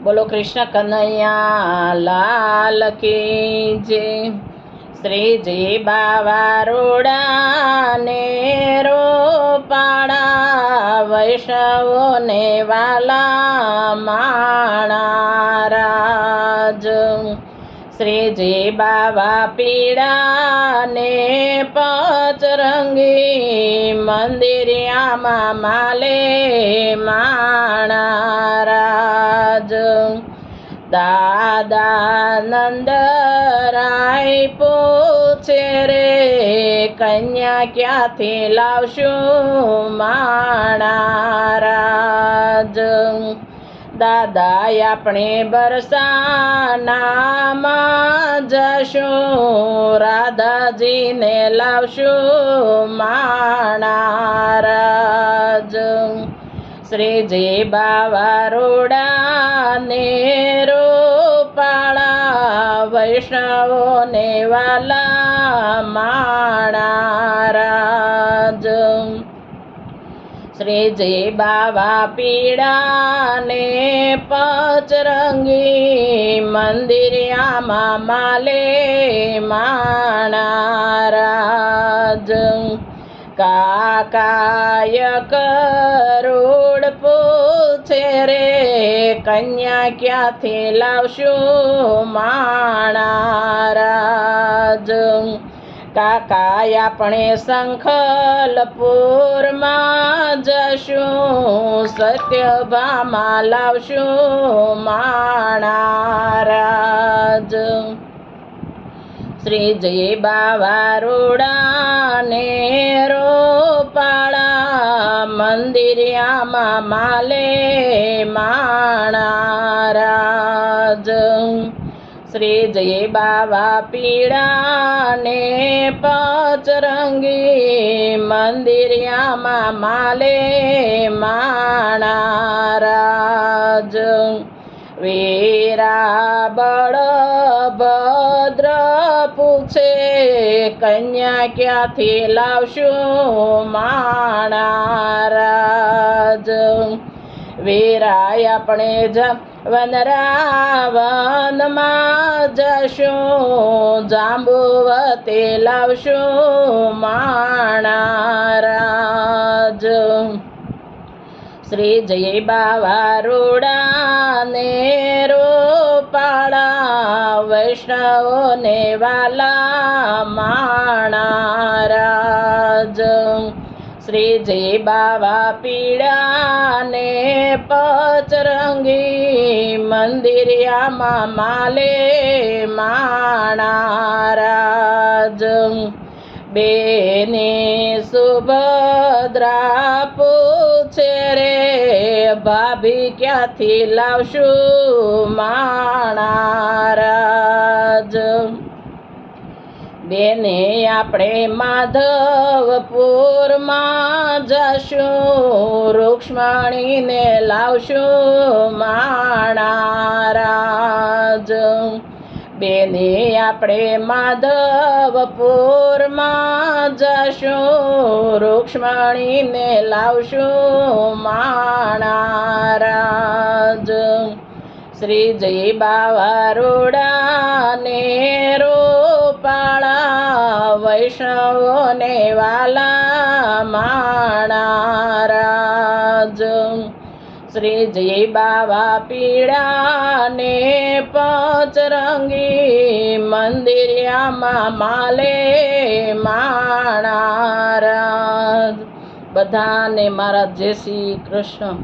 બોલો કૃષ્ણ કનૈયા લાલ કી જય। શ્રીજી બાવા રોડા ને રોપાળા, વૈષ્ણવોને વાલા માણા રાજ। શ્રીજી બાવા પીળા ને પચરંગી, મંદિરિયામાં માલે માણા રાજ। દાદા નંદરાય પૂછે રે, કન્યા ક્યાંથી લાવશું માણા રાજ। દાદા આપણે બરસાનામાં જશું, રાધાજીને લાવશું માણા રાજ। શ્રીજી બાવા રોડા ને રોપાળા, વૈષ્ણવોને વાલા માણા રાજ। શ્રીજી બાવા પીળા ને પચરંગી, મંદિરિયામાં માલે માણા રાજ। કાકાય કરોડ પૂછે રે, કન્યા ક્યાંથી લાવશું માણા રાજ। કાકાય આપણે શંખલપુરમાં જશું, સત્યભામાં લાવશું માણા રાજ। શ્રીજી બાવા રોડા ને રોપાળા, મંદિરિયામાં માલે માણા રાજ। શ્રીજી બાવા પીળા ને પચરંગી, મંદિરિયામાં માલે માણા રાજ। વીરા બળભદ્ર પૂછે, કન્યા ક્યાંથી લાવશું માણા રાજ। વીરાય આપણે વનરાવનમાં જશું, જાંબુવતી લાવશું માણા રાજ। શ્રીજી બાવા રોડા ને રોપાળા, વૈષ્ણવોને વાલા માણા રાજ। શ્રીજી બાવા પીળા ને પચરંગી, મંદિરિયામાં માલે માણા રાજ। બેની સુભદ્રા પૂછે રે, ભાભી ક્યાંથી લાવશું માણા રાજ। બેને આપણે માધવપુરમાં જશું, રૂક્ષ્મણીને લાવશું માણા રાજ। બેને આપણે માધવપુરમાં જશું, રૂક્ષ્મણીને લાવશું માણા રાજ। શ્રીજી બાવા રોડા ને રોપાળા, વૈષ્ણવોને વાલા માણા રાજ। શ્રીજી બાવા પીળા ને પચરંગી, મંદિરિયામાં માલે માણા રાજ। બધાને મારા જય શ્રી કૃષ્ણ।